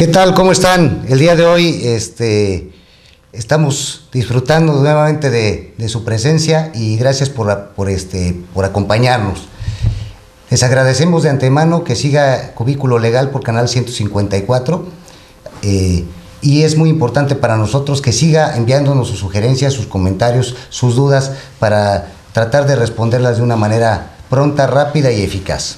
¿Qué tal? ¿Cómo están? El día de hoy estamos disfrutando nuevamente de su presencia y gracias por acompañarnos. Les agradecemos de antemano que siga Cubículo Legal por Canal 154 y es muy importante para nosotros que siga enviándonos sus sugerencias, sus comentarios, sus dudas para tratar de responderlas de una manera pronta, rápida y eficaz.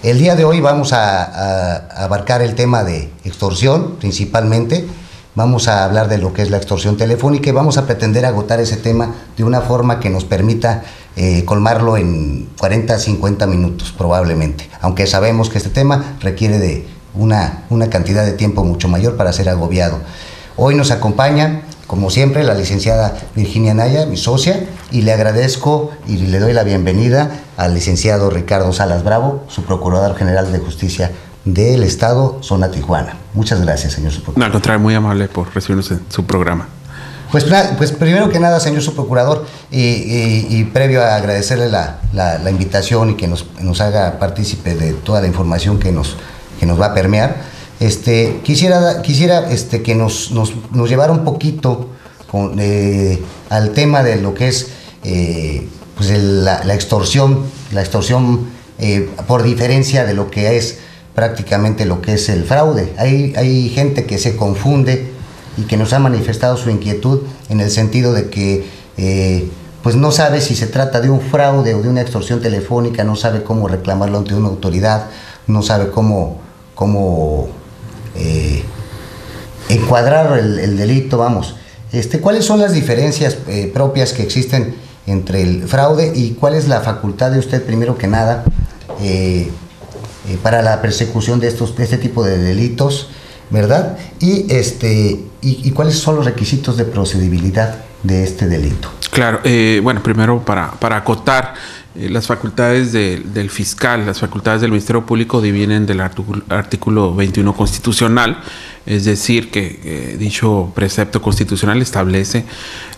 El día de hoy vamos a abarcar el tema de extorsión principalmente. Vamos a hablar de lo que es la extorsión telefónica y vamos a pretender agotar ese tema de una forma que nos permita colmarlo en 40 a 50 minutos probablemente, aunque sabemos que este tema requiere de una cantidad de tiempo mucho mayor para ser agobiado. Hoy nos acompaña, como siempre, la licenciada Virginia Naya, mi socia, y le agradezco y le doy la bienvenida al licenciado Ricardo Salas Bravo, su Procurador General de Justicia del Estado, Zona Tijuana. Muchas gracias, señor subprocurador. No, al contrario, muy amable por recibirnos en su programa. Pues primero que nada, señor subprocurador, y previo a agradecerle la invitación y que nos haga partícipe de toda la información que nos va a permear, quisiera que nos llevara un poquito al tema de lo que es la extorsión por diferencia de lo que es prácticamente lo que es el fraude. Hay gente que se confunde y que nos ha manifestado su inquietud en el sentido de que pues no sabe si se trata de un fraude o de una extorsión telefónica, no sabe cómo reclamarlo ante una autoridad, no sabe cómo encuadrar el delito, vamos. ¿Cuáles son las diferencias propias que existen entre el fraude y cuál es la facultad de usted, primero que nada, para la persecución de este tipo de delitos, ¿verdad? Y cuáles son los requisitos de procedibilidad de este delito? Claro, bueno, primero para acotar, las facultades del fiscal, las facultades del Ministerio Público divienen del artículo 21 constitucional, es decir, que dicho precepto constitucional establece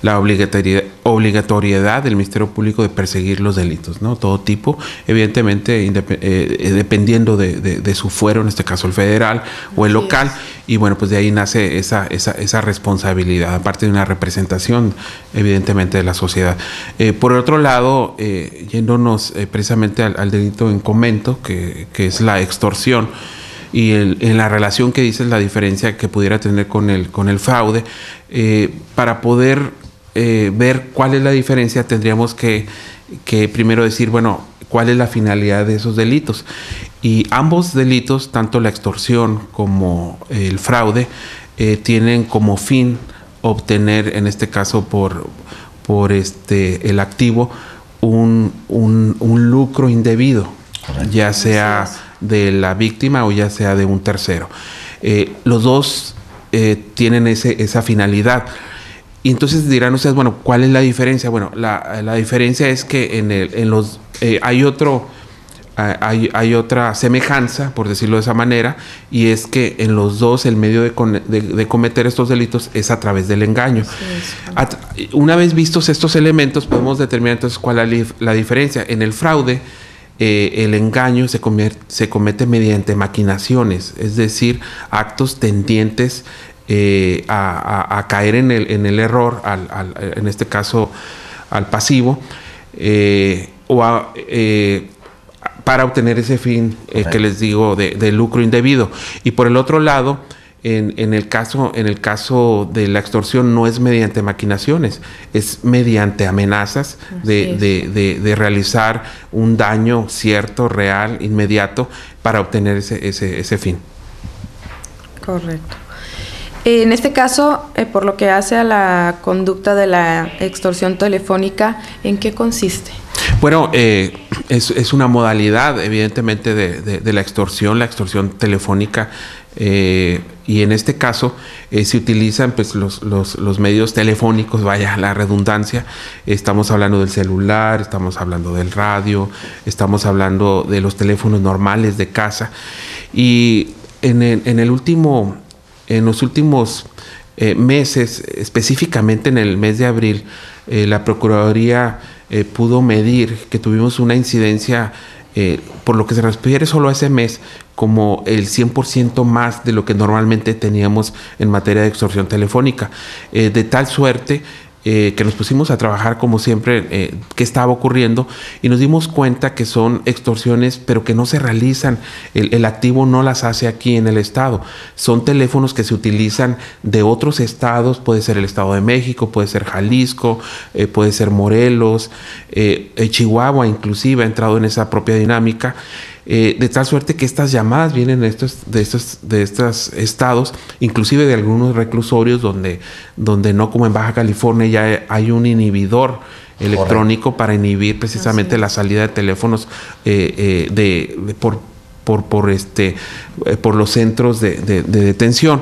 la obligatoriedad del Ministerio Público de perseguir los delitos, ¿no? Todo tipo, evidentemente, dependiendo de su fuero, en este caso el federal o el local, y bueno, pues de ahí nace esa responsabilidad, aparte de una representación, evidentemente, de la sociedad. Por otro lado, yéndonos precisamente al delito en comento, que es la extorsión, y en la relación que dices, la diferencia que pudiera tener con el fraude, para poder ver cuál es la diferencia, tendríamos que primero decir, bueno, cuál es la finalidad de esos delitos. Y ambos delitos, tanto la extorsión como el fraude, tienen como fin obtener, en este caso por el activo, un lucro indebido, ya sea de la víctima o ya sea de un tercero. Los dos tienen esa finalidad. Y entonces dirán ustedes, bueno, ¿cuál es la diferencia? Bueno, la diferencia es que hay otra semejanza, por decirlo de esa manera, y es que en los dos el medio de cometer estos delitos es a través del engaño. Sí. Una vez vistos estos elementos, podemos determinar entonces cuál es la diferencia. En el fraude, el engaño se comete mediante maquinaciones, es decir, actos tendientes a caer en el error, en este caso al pasivo, para obtener ese fin que les digo de lucro indebido. Y por el otro lado, en el caso de la extorsión no es mediante maquinaciones, es mediante amenazas de realizar un daño cierto, real, inmediato, para obtener ese fin. Correcto. En este caso, por lo que hace a la conducta de la extorsión telefónica, ¿en qué consiste? Bueno, es una modalidad, evidentemente, de la extorsión telefónica, y en este caso se utilizan pues los medios telefónicos, vaya la redundancia. Estamos hablando del celular, estamos hablando del radio, estamos hablando de los teléfonos normales de casa, y en los últimos meses, específicamente en el mes de abril, la Procuraduría pudo medir que tuvimos una incidencia por lo que se refiere solo a ese mes, como el 100% más de lo que normalmente teníamos en materia de extorsión telefónica. De tal suerte que nos pusimos a trabajar como siempre qué estaba ocurriendo y nos dimos cuenta que son extorsiones pero que no se realizan, el activo no las hace aquí en el estado, son teléfonos que se utilizan de otros estados, puede ser el Estado de México, puede ser Jalisco, puede ser Morelos, Chihuahua inclusive ha entrado en esa propia dinámica. De tal suerte que estas llamadas vienen de estos estados, inclusive de algunos reclusorios donde no como en Baja California ya hay un inhibidor electrónico para inhibir precisamente la salida de teléfonos por los centros de detención.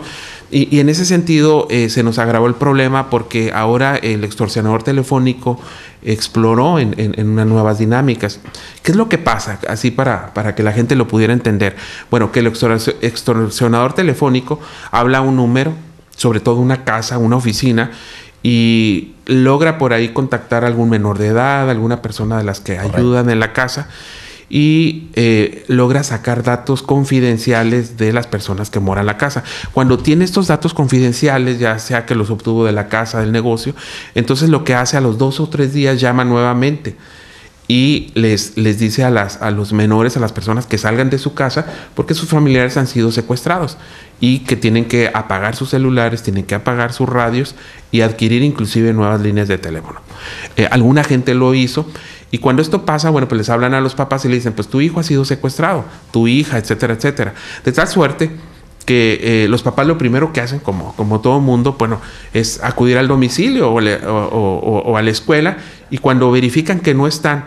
Y en ese sentido se nos agravó el problema porque ahora el extorsionador telefónico exploró en unas nuevas dinámicas. ¿Qué es lo que pasa? Así para que la gente lo pudiera entender. Bueno, que el extorsionador telefónico habla a un número, sobre todo una casa, una oficina, y logra por ahí contactar a algún menor de edad, alguna persona de las que ayudan en la casa, y logra sacar datos confidenciales de las personas que moran en la casa. Cuando tiene estos datos confidenciales, ya sea que los obtuvo de la casa, del negocio, entonces lo que hace a los 2 o 3 días llama nuevamente y les dice a los menores, a las personas que salgan de su casa porque sus familiares han sido secuestrados y que tienen que apagar sus celulares, tienen que apagar sus radios y adquirir inclusive nuevas líneas de teléfono. Alguna gente lo hizo. Y cuando esto pasa, bueno, pues les hablan a los papás y le dicen, pues tu hijo ha sido secuestrado, tu hija, etcétera, etcétera. De tal suerte que los papás lo primero que hacen, como todo mundo, bueno, es acudir al domicilio o a la escuela, y cuando verifican que no están,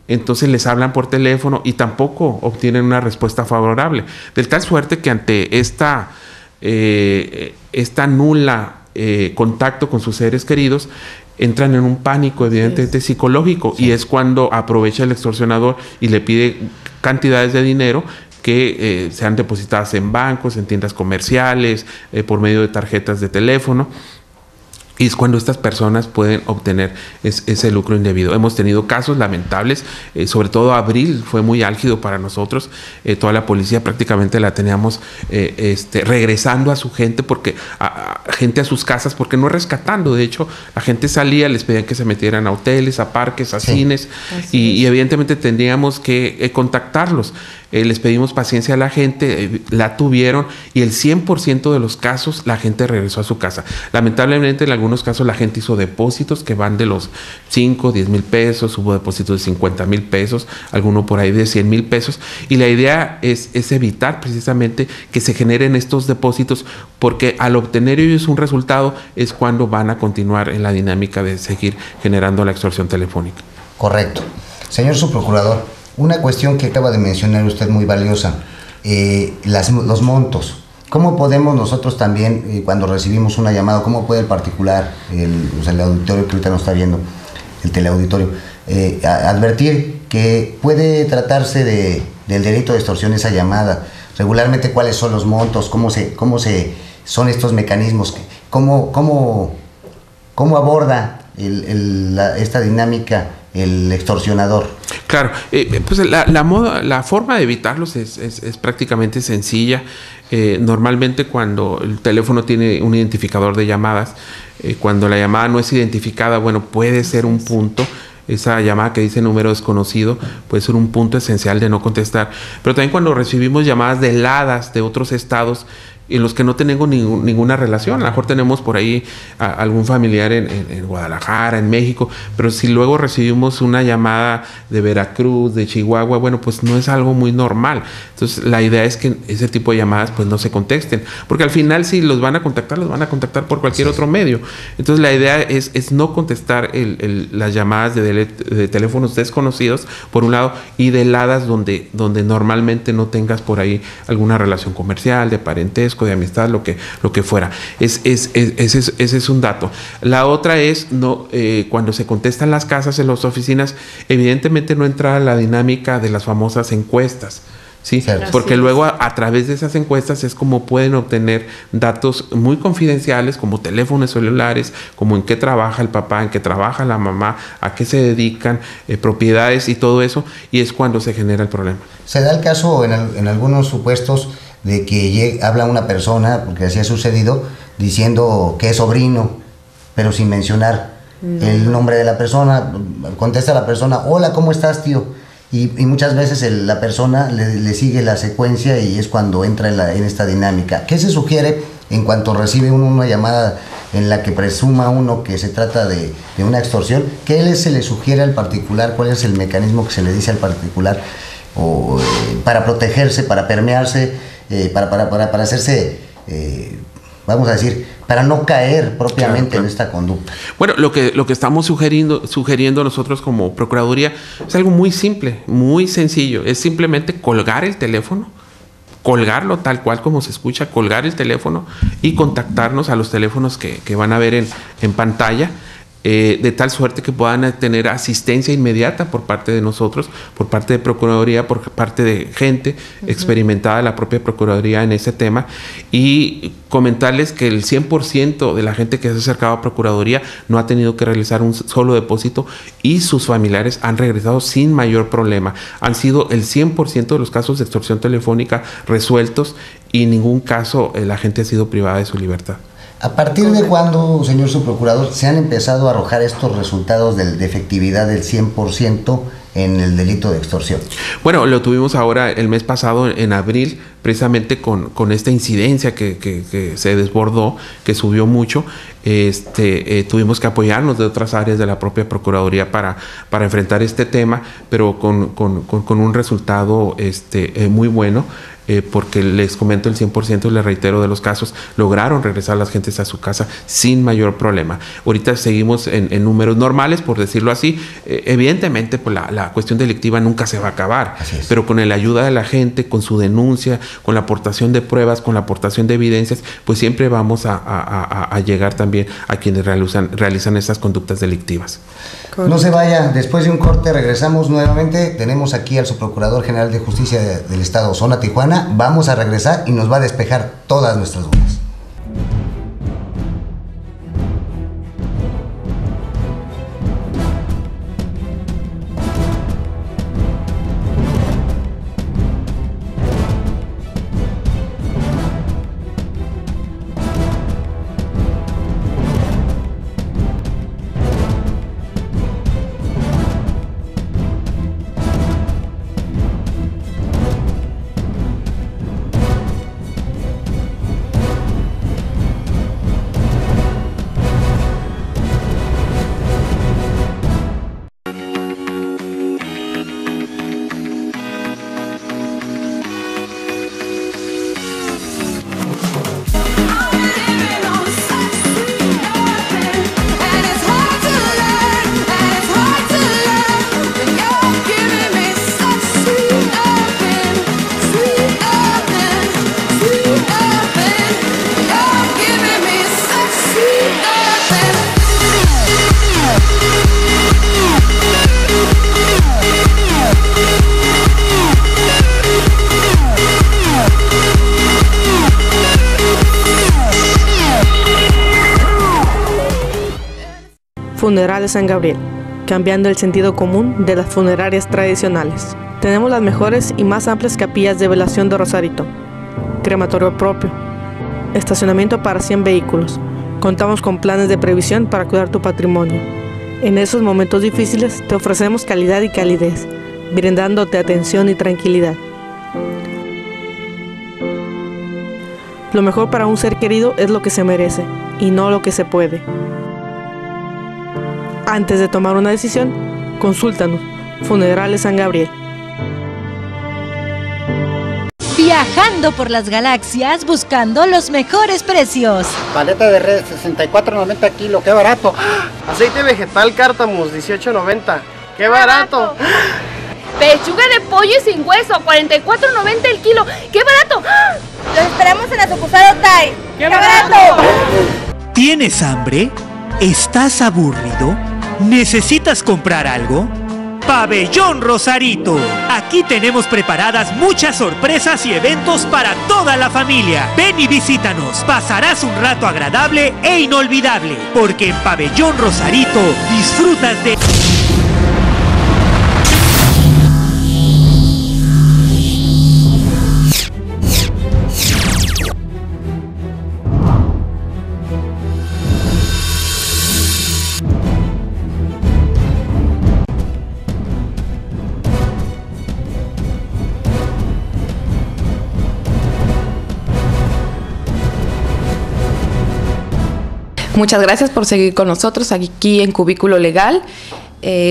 entonces les hablan por teléfono y tampoco obtienen una respuesta favorable. De tal suerte que ante esta nula contacto con sus seres queridos, entran en un pánico evidentemente psicológico, y es cuando aprovecha el extorsionador y le pide cantidades de dinero que sean depositadas en bancos, en tiendas comerciales, por medio de tarjetas de teléfono. Y es cuando estas personas pueden obtener ese lucro indebido. Hemos tenido casos lamentables, sobre todo abril fue muy álgido para nosotros. Toda la policía prácticamente la teníamos regresando a su gente, gente a sus casas, porque no rescatando. De hecho, la gente salía, les pedían que se metieran a hoteles, a parques, a cines, y evidentemente tendríamos que contactarlos. Les pedimos paciencia a la gente, la tuvieron, y el 100% de los casos la gente regresó a su casa. Lamentablemente en algunos casos la gente hizo depósitos que van de los 5, 10 mil pesos, hubo depósitos de 50 mil pesos, alguno por ahí de 100 mil pesos, y la idea es evitar precisamente que se generen estos depósitos, porque al obtener ellos un resultado es cuando van a continuar en la dinámica de seguir generando la extorsión telefónica. Correcto. Señor subprocurador, una cuestión que acaba de mencionar usted muy valiosa, los montos. ¿Cómo podemos nosotros también, cuando recibimos una llamada, cómo puede el particular, el auditorio que ahorita nos está viendo, el teleauditorio, advertir que puede tratarse del delito de extorsión esa llamada? Regularmente, ¿cuáles son los montos? ¿Cómo son estos mecanismos? ¿Cómo aborda esta dinámica el extorsionador? Claro, pues la forma de evitarlos es prácticamente sencilla. Normalmente cuando el teléfono tiene un identificador de llamadas, cuando la llamada no es identificada, bueno, puede ser un punto. Esa llamada que dice número desconocido puede ser un punto esencial de no contestar. Pero también cuando recibimos llamadas de heladas de otros estados en los que no tenemos ninguna relación. A lo mejor tenemos por ahí algún familiar en Guadalajara, en México, pero si luego recibimos una llamada de Veracruz, de Chihuahua, bueno, pues no es algo muy normal. Entonces la idea es que ese tipo de llamadas pues no se contesten, porque al final si los van a contactar por cualquier otro medio. Entonces la idea es no contestar las llamadas de teléfonos desconocidos, por un lado, y de heladas donde normalmente no tengas por ahí alguna relación comercial, de parentesco, de amistad, lo que fuera. Ese es un dato. La otra es cuando se contestan las casas, en las oficinas, evidentemente no entra la dinámica de las famosas encuestas. ¿sí? Porque luego a través de esas encuestas es como pueden obtener datos muy confidenciales como teléfonos celulares, como en qué trabaja el papá, en qué trabaja la mamá, a qué se dedican, propiedades y todo eso, y es cuando se genera el problema. Se da el caso en algunos supuestos de que habla una persona, porque así ha sucedido, diciendo que es sobrino, pero sin mencionar el nombre de la persona. Contesta la persona: hola, ¿cómo estás, tío? Y muchas veces la persona le sigue la secuencia y es cuando entra en esta dinámica. ¿Qué se sugiere en cuanto recibe uno una llamada en la que presuma uno que se trata de una extorsión? ¿Qué se le sugiere al particular? ¿Cuál es el mecanismo que se le dice al particular para protegerse, para permearse, para hacerse, vamos a decir, para no caer propiamente en esta conducta? Bueno, lo que estamos sugiriendo nosotros como Procuraduría es algo muy simple, muy sencillo. Es simplemente colgar el teléfono, colgarlo tal cual como se escucha, colgar el teléfono y contactarnos a los teléfonos que van a ver en pantalla. De tal suerte que puedan tener asistencia inmediata por parte de nosotros, por parte de Procuraduría, por parte de gente experimentada de la propia Procuraduría en ese tema, y comentarles que el 100% de la gente que se ha acercado a Procuraduría no ha tenido que realizar un solo depósito y sus familiares han regresado sin mayor problema. Han sido el 100% de los casos de extorsión telefónica resueltos y en ningún caso la gente ha sido privada de su libertad. ¿A partir de cuándo, señor subprocurador, se han empezado a arrojar estos resultados de efectividad del 100% en el delito de extorsión? Bueno, lo tuvimos ahora el mes pasado, en abril, precisamente con esta incidencia que se desbordó, que subió mucho. Tuvimos que apoyarnos de otras áreas de la propia Procuraduría para enfrentar este tema, pero con un resultado muy bueno. Porque les comento, el 100%, les reitero, de los casos lograron regresar las gentes a su casa sin mayor problema. Ahorita seguimos en números normales, por decirlo así. Evidentemente, pues la cuestión delictiva nunca se va a acabar, pero con la ayuda de la gente, con su denuncia, con la aportación de pruebas, con la aportación de evidencias, pues siempre vamos a llegar también a quienes realizan estas conductas delictivas. No se vaya, después de un corte regresamos nuevamente. Tenemos aquí al Subprocurador General de Justicia del Estado, Zona Tijuana. Vamos a regresar y nos va a despejar todas nuestras dudas. Funerales San Gabriel, cambiando el sentido común de las funerarias tradicionales. Tenemos las mejores y más amplias capillas de velación de Rosarito, crematorio propio, estacionamiento para 100 vehículos. Contamos con planes de previsión para cuidar tu patrimonio. En esos momentos difíciles te ofrecemos calidad y calidez, brindándote atención y tranquilidad. Lo mejor para un ser querido es lo que se merece y no lo que se puede. Antes de tomar una decisión, consúltanos. Funerales San Gabriel. Viajando por las galaxias buscando los mejores precios. Paleta de res, 64.90 kilos, qué barato. Aceite vegetal Cártamos, 18.90, qué barato. Pechuga de pollo y sin hueso, 44.90 el kilo, qué barato. Los esperamos en la sucursal Otay. ¡Qué barato! ¿Tienes hambre? ¿Estás aburrido? ¿Necesitas comprar algo? Pabellón Rosarito. Aquí tenemos preparadas muchas sorpresas y eventos para toda la familia. Ven y visítanos. Pasarás un rato agradable e inolvidable, porque en Pabellón Rosarito disfrutas de... Muchas gracias por seguir con nosotros aquí en Cubículo Legal.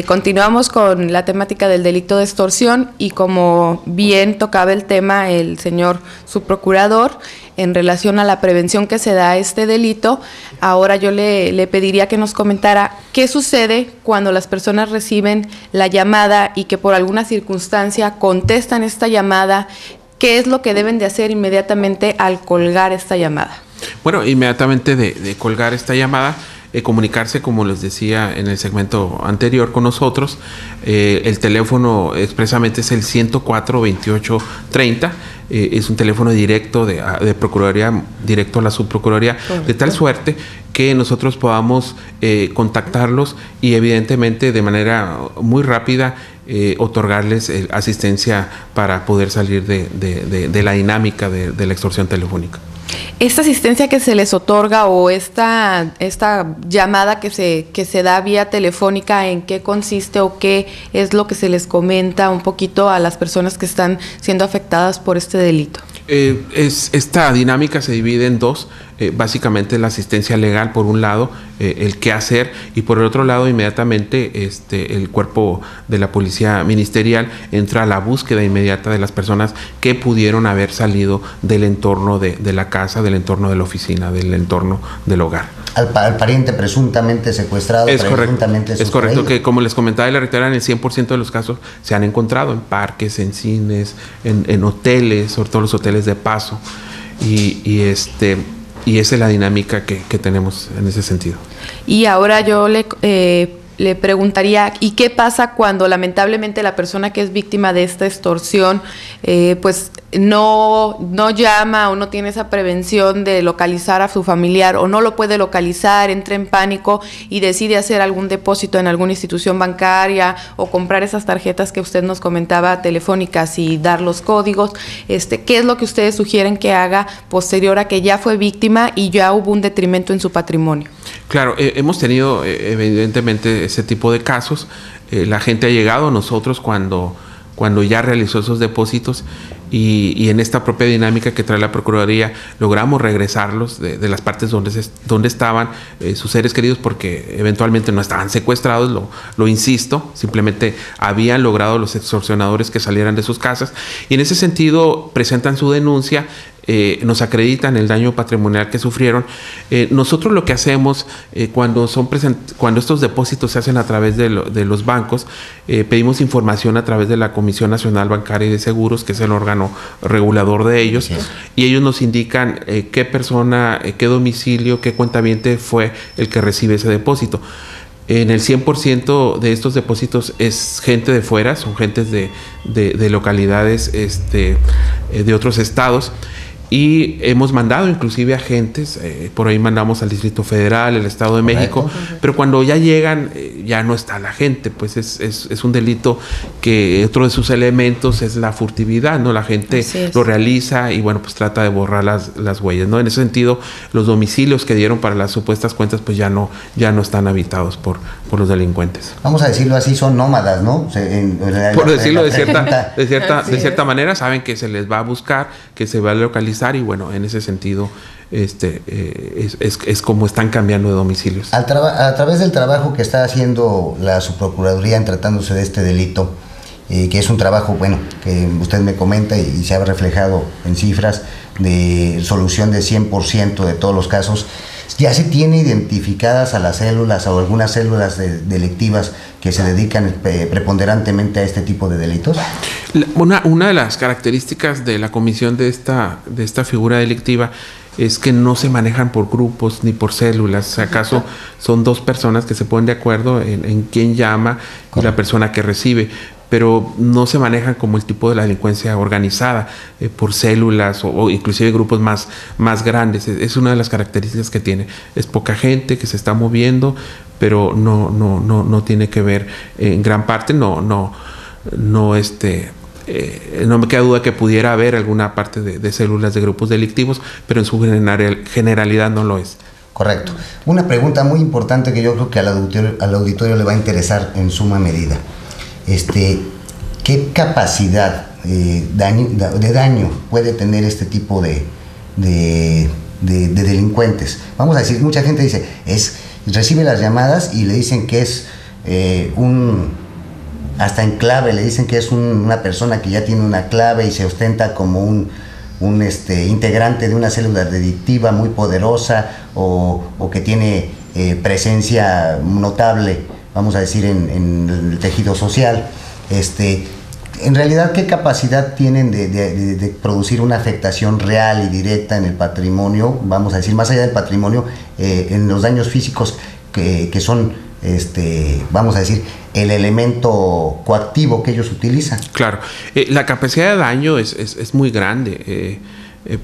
Continuamos con la temática del delito de extorsión y como bien tocaba el tema el señor subprocurador en relación a la prevención que se da a este delito, ahora yo le pediría que nos comentara qué sucede cuando las personas reciben la llamada y que por alguna circunstancia contestan esta llamada, qué es lo que deben de hacer inmediatamente al colgar esta llamada. Bueno, inmediatamente de colgar esta llamada, comunicarse, como les decía en el segmento anterior con nosotros. El teléfono expresamente es el 104-2830. Es un teléfono directo de Procuraduría, directo a la Subprocuraduría. Correcto. De tal suerte que nosotros podamos contactarlos y evidentemente de manera muy rápida otorgarles asistencia para poder salir de la dinámica de la extorsión telefónica. Esta asistencia que se les otorga o esta llamada que se da vía telefónica, ¿en qué consiste o qué es lo que se les comenta un poquito a las personas que están siendo afectadas por este delito? Esta dinámica se divide en dos. Básicamente la asistencia legal por un lado, el qué hacer, y por el otro lado inmediatamente el cuerpo de la policía ministerial entra a la búsqueda inmediata de las personas que pudieron haber salido del entorno de la casa, del entorno de la oficina, del entorno del hogar. Al pariente presuntamente secuestrado, es correcto, que como les comentaba la rectora, en el 100% de los casos se han encontrado en parques, en cines, en hoteles, sobre todo los hoteles de paso, y esa es la dinámica que tenemos en ese sentido. Y ahora yo le preguntaría, ¿y qué pasa cuando lamentablemente la persona que es víctima de esta extorsión pues no llama o no tiene esa prevención de localizar a su familiar o no lo puede localizar, entra en pánico y decide hacer algún depósito en alguna institución bancaria o comprar esas tarjetas que usted nos comentaba telefónicas y dar los códigos? ¿Qué es lo que ustedes sugieren que haga posterior a que ya fue víctima y ya hubo un detrimento en su patrimonio? Claro, hemos tenido evidentemente ese tipo de casos. La gente ha llegado a nosotros cuando ya realizó esos depósitos y en esta propia dinámica que trae la Procuraduría logramos regresarlos de las partes donde estaban sus seres queridos, porque eventualmente no estaban secuestrados, lo insisto, simplemente habían logrado los extorsionadores que salieran de sus casas, y en ese sentido presentan su denuncia. Nos acreditan el daño patrimonial que sufrieron. Nosotros lo que hacemos cuando estos depósitos se hacen a través de los bancos, pedimos información a través de la Comisión Nacional Bancaria y de Seguros, que es el órgano regulador de ellos, sí. Y ellos nos indican qué persona, qué domicilio, qué cuentaviente fue el que recibe ese depósito. En el 100% de estos depósitos es gente de fuera, son gentes de localidades de otros estados. Y hemos mandado inclusive agentes, por ahí mandamos al Distrito Federal, el Estado de México, pero cuando ya llegan ya no está la gente, pues es un delito que otro de sus elementos es la furtividad, ¿no? La gente lo realiza y bueno, pues trata de borrar las huellas, ¿no? En ese sentido, los domicilios que dieron para las supuestas cuentas pues ya no están habitados por los delincuentes. Vamos a decirlo así, son nómadas, ¿no? Por decirlo de cierta manera, saben que se les va a buscar, que se va a localizar, y bueno, en ese sentido es como están cambiando de domicilios. A través del trabajo que está haciendo la Subprocuraduría en tratándose de este delito, que es un trabajo, bueno, que usted me comenta y se ha reflejado en cifras de solución de 100% de todos los casos, ¿Ya se tiene identificadas a las células o algunas células delictivas que se dedican preponderantemente a este tipo de delitos? Una de las características de la comisión de esta figura delictiva es que no se manejan por grupos ni por células. ¿Acaso son dos personas que se ponen de acuerdo en quién llama y la persona que recibe? Pero no se manejan como el tipo de la delincuencia organizada, por células o inclusive grupos más grandes. Es una de las características que tiene. Es poca gente que se está moviendo, pero no tiene que ver en gran parte, no me queda duda que pudiera haber alguna parte de células de grupos delictivos, pero en su generalidad no lo es. Correcto. Una pregunta muy importante que yo creo que al auditorio le va a interesar en suma medida. ¿Qué capacidad de daño puede tener este tipo de delincuentes? Vamos a decir, mucha gente dice, recibe las llamadas y le dicen que es hasta en clave, le dicen que es una persona que ya tiene una clave y se ostenta como un integrante de una célula delictiva muy poderosa o que tiene presencia notable, vamos a decir, en el tejido social. En realidad, ¿qué capacidad tienen de producir una afectación real y directa en el patrimonio? Vamos a decir, más allá del patrimonio, en los daños físicos que son, vamos a decir, el elemento coactivo que ellos utilizan. Claro, la capacidad de daño es muy grande.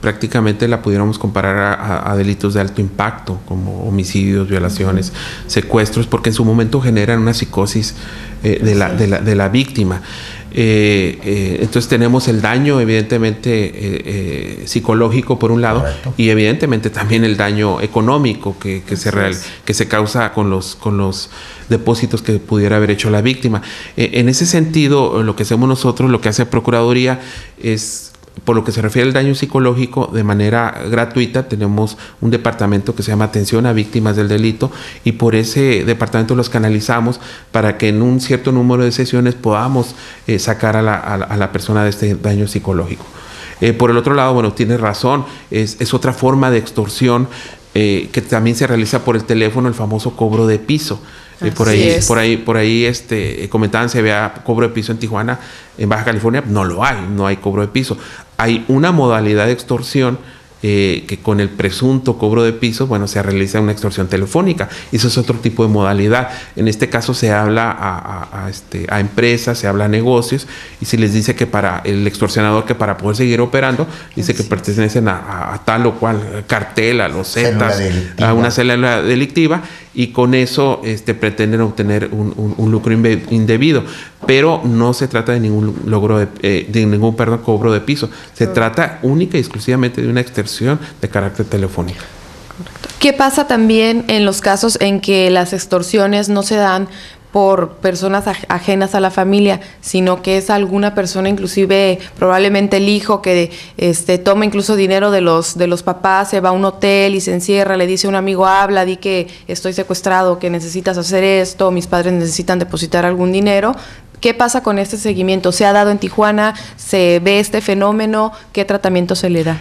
Prácticamente la pudiéramos comparar a delitos de alto impacto, como homicidios, violaciones, secuestros, porque en su momento generan una psicosis de la víctima. Entonces tenemos el daño evidentemente psicológico por un lado. Correcto. Y evidentemente también el daño económico que se causa con los depósitos que pudiera haber hecho la víctima. En ese sentido, lo que hacemos nosotros, lo que hace Procuraduría es, por lo que se refiere al daño psicológico, de manera gratuita tenemos un departamento que se llama Atención a Víctimas del Delito, y por ese departamento los canalizamos para que en un cierto número de sesiones podamos sacar a la persona de este daño psicológico. Por el otro lado, bueno, tienes razón, es otra forma de extorsión que también se realiza por el teléfono, el famoso cobro de piso. Por ahí comentaban si había cobro de piso en Tijuana, en Baja California. No hay cobro de piso. Hay una modalidad de extorsión que con el presunto cobro de piso, bueno, se realiza una extorsión telefónica. Eso es otro tipo de modalidad. En este caso se habla a empresas, se habla a negocios, y se les dice que para el extorsionador, que para poder seguir operando, dice que pertenecen a tal o cual cartel, a los Zetas, a una célula delictiva, y con eso pretenden obtener un lucro indebido. Pero no se trata de ningún cobro de piso. Se trata única y exclusivamente de una extorsión de carácter telefónico. ¿Qué pasa también en los casos en que las extorsiones no se dan por personas ajenas a la familia, sino que es alguna persona, inclusive probablemente el hijo, que toma incluso dinero de los papás, se va a un hotel y se encierra, le dice a un amigo, habla, di que estoy secuestrado, que necesitas hacer esto, mis padres necesitan depositar algún dinero? ¿Qué pasa con este seguimiento? ¿Se ha dado en Tijuana? ¿Se ve este fenómeno? ¿Qué tratamiento se le da?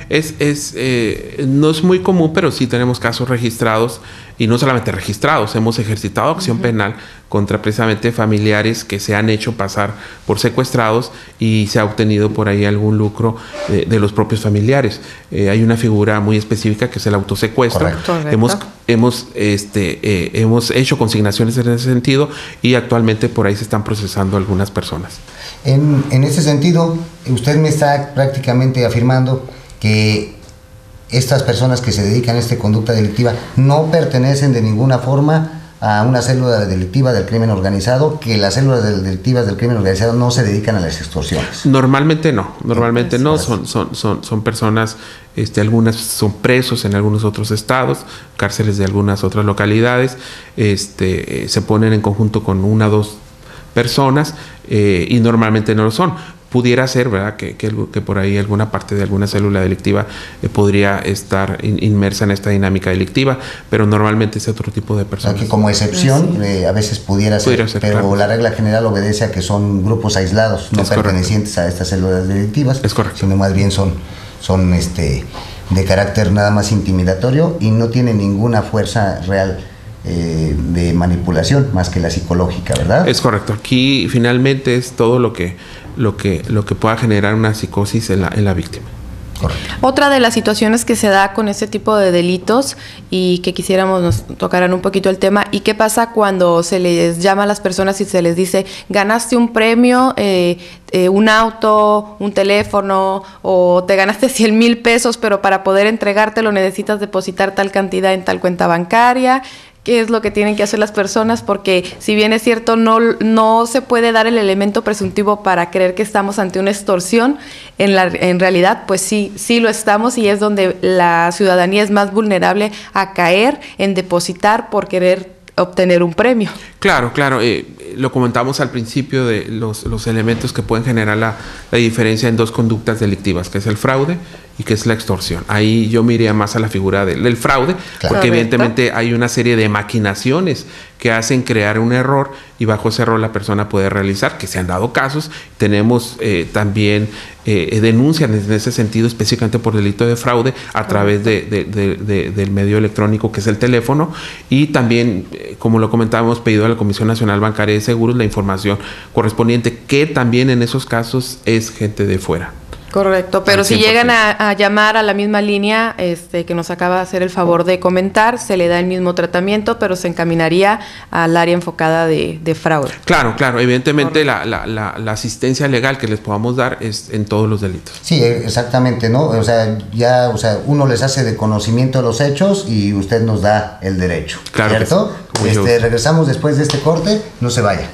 No es muy común, pero sí tenemos casos registrados, y no solamente registrados, hemos ejercitado acción penal contra precisamente familiares que se han hecho pasar por secuestrados y se ha obtenido por ahí algún lucro de los propios familiares. Hay una figura muy específica que es el autosecuestro. Correcto. Hemos hecho consignaciones en ese sentido, y actualmente por ahí se están procesando algunas personas. En ese sentido, usted me está prácticamente afirmando que estas personas que se dedican a esta conducta delictiva no pertenecen de ninguna forma a una célula delictiva del crimen organizado, que las células delictivas del crimen organizado no se dedican a las extorsiones. Normalmente no, son personas, algunas son presos en algunos otros estados, cárceles de algunas otras localidades, se ponen en conjunto con una o dos personas, y normalmente no lo son. Pudiera ser, ¿verdad?, que por ahí alguna parte de alguna célula delictiva podría estar inmersa en esta dinámica delictiva, pero normalmente es otro tipo de personas. O sea, que como excepción, a veces pudiera ser, pero claro, la regla general obedece a que son grupos aislados, no pertenecientes a estas células delictivas, es correcto, sino más bien son de carácter nada más intimidatorio y no tiene ninguna fuerza real de manipulación más que la psicológica, ¿verdad? Es correcto. Aquí finalmente es todo lo que pueda generar una psicosis en la víctima. Correcto. Otra de las situaciones que se da con este tipo de delitos y que quisiéramos nos tocaran un poquito el tema, ¿y qué pasa cuando se les llama a las personas y se les dice ganaste un premio, un auto, un teléfono, o te ganaste 100,000 pesos, pero para poder entregártelo necesitas depositar tal cantidad en tal cuenta bancaria? ¿Qué es lo que tienen que hacer las personas? Porque si bien es cierto, no se puede dar el elemento presuntivo para creer que estamos ante una extorsión, en realidad pues sí lo estamos, y es donde la ciudadanía es más vulnerable a caer en depositar por querer obtener un premio. Claro, lo comentamos al principio de los elementos que pueden generar la diferencia en dos conductas delictivas, que es el fraude y que es la extorsión. Ahí yo me iría más a la figura del fraude, claro, porque evidentemente hay una serie de maquinaciones que hacen crear un error y bajo ese error la persona puede realizar, que se han dado casos. Tenemos también denuncias en ese sentido, específicamente por delito de fraude a través del medio electrónico que es el teléfono, y también, como lo comentábamos, pedido a la Comisión Nacional Bancaria de Seguros la información correspondiente, que también en esos casos es gente de fuera. Correcto, pero si llegan a llamar a la misma línea que nos acaba de hacer el favor de comentar, se le da el mismo tratamiento, pero se encaminaría al área enfocada de fraude. Claro, evidentemente la asistencia legal que les podamos dar es en todos los delitos. Sí, exactamente, ¿no? O sea, uno les hace de conocimiento de los hechos y usted nos da el derecho, claro, ¿cierto? Regresamos después de este corte, no se vaya.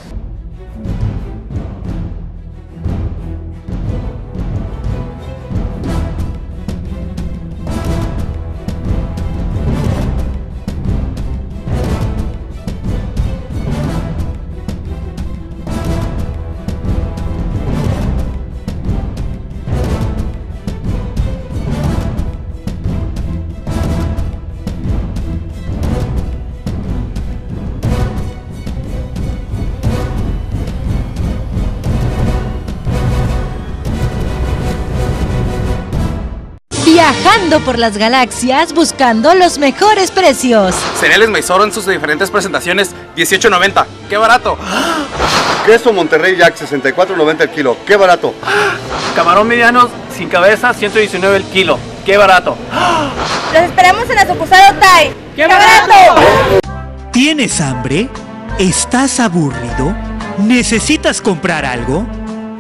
Viajando por las galaxias buscando los mejores precios. Cereales Maizoro en sus diferentes presentaciones, $18.90. ¡Qué barato! Queso Monterrey Jack, $64.90 el kilo. ¡Qué barato! Camarón mediano sin cabeza, $119 el kilo. ¡Qué barato! Los esperamos en la sucursal Otay. ¡Qué barato! ¿Tienes hambre? ¿Estás aburrido? ¿Necesitas comprar algo?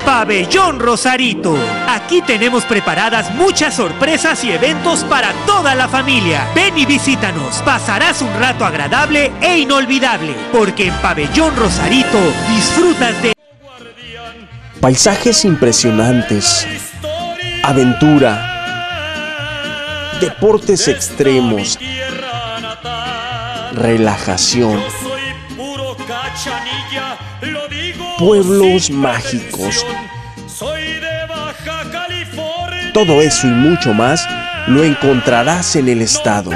Pabellón Rosarito. Aquí tenemos preparadas muchas sorpresas y eventos para toda la familia. Ven y visítanos. Pasarás un rato agradable e inolvidable, porque en Pabellón Rosarito disfrutas de paisajes impresionantes, aventura, deportes extremos, relajación, pueblos mágicos. Todo eso y mucho más lo encontrarás en el estado.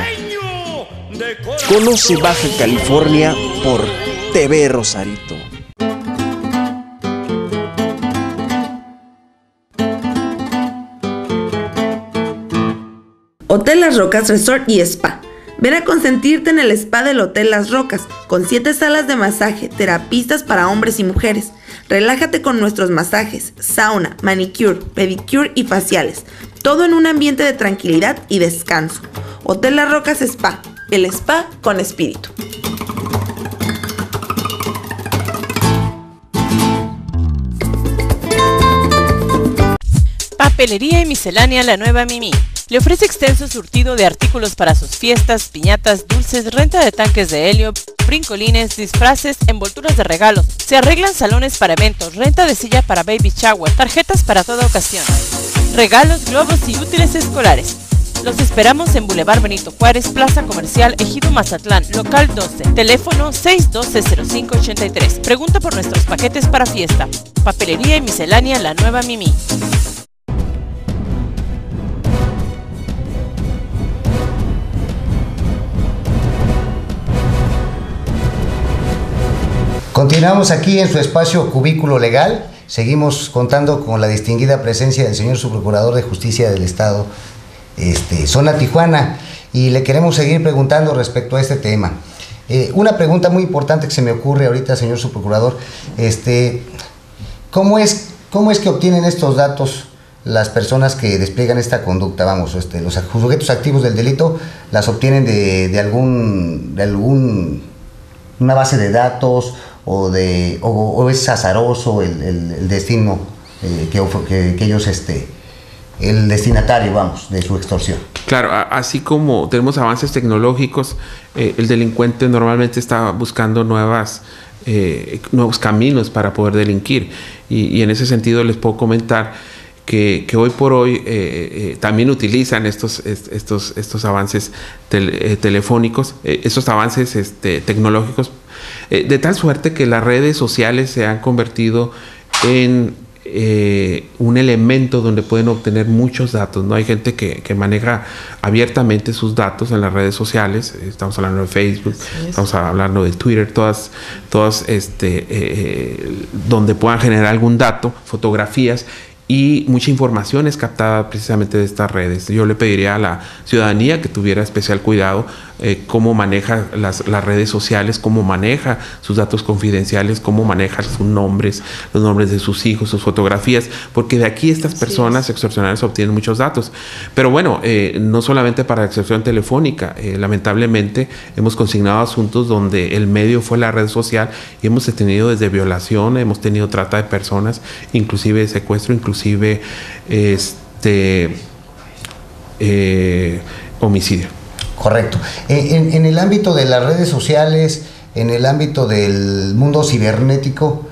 Conoce Baja California por TV Rosarito. Hotel Las Rocas Resort y Spa. Ven a consentirte en el spa del Hotel Las Rocas, con 7 salas de masaje, terapistas para hombres y mujeres. Relájate con nuestros masajes, sauna, manicure, pedicure y faciales. Todo en un ambiente de tranquilidad y descanso. Hotel Las Rocas Spa, el spa con espíritu. Papelería y miscelánea La Nueva Mimi. Le ofrece extenso surtido de artículos para sus fiestas, piñatas, dulces, renta de tanques de helio, brincolines, disfraces, envolturas de regalos. Se arreglan salones para eventos, renta de silla para baby shower, tarjetas para toda ocasión, regalos, globos y útiles escolares. Los esperamos en Boulevard Benito Juárez, Plaza Comercial, Ejido Mazatlán, local 12, teléfono 612-0583. Pregunta por nuestros paquetes para fiesta. Papelería y miscelánea La Nueva Mimi. Continuamos aquí en su espacio Cubículo Legal. Seguimos contando con la distinguida presencia del señor Subprocurador de Justicia del Estado zona Tijuana, y le queremos seguir preguntando respecto a este tema. Una pregunta muy importante que se me ocurre ahorita, señor subprocurador, ¿cómo es que obtienen estos datos las personas que despliegan esta conducta? Vamos, los sujetos activos del delito las obtienen de una base de datos, o es azaroso el destino que ellos, el destinatario, vamos, de su extorsión. Claro, así como tenemos avances tecnológicos, el delincuente normalmente está buscando nuevos caminos para poder delinquir, y en ese sentido les puedo comentar que hoy por hoy también utilizan estos avances telefónicos, estos avances tecnológicos, de tal suerte que las redes sociales se han convertido en un elemento donde pueden obtener muchos datos, ¿no? Hay gente que maneja abiertamente sus datos en las redes sociales. Estamos hablando de Facebook, estamos hablando de Twitter, todas donde puedan generar algún dato, fotografías, y mucha información es captada precisamente de estas redes. Yo le pediría a la ciudadanía que tuviera especial cuidado cómo maneja las redes sociales, cómo maneja sus datos confidenciales, cómo maneja sus nombres, los nombres de sus hijos, sus fotografías, porque de aquí estas personas extorsionarias obtienen muchos datos. Pero bueno, no solamente para la extorsión telefónica, lamentablemente hemos consignado asuntos donde el medio fue la red social, y hemos tenido desde violación, hemos tenido trata de personas, inclusive secuestro, inclusive homicidio. Correcto. En el ámbito de las redes sociales, en el ámbito del mundo cibernético,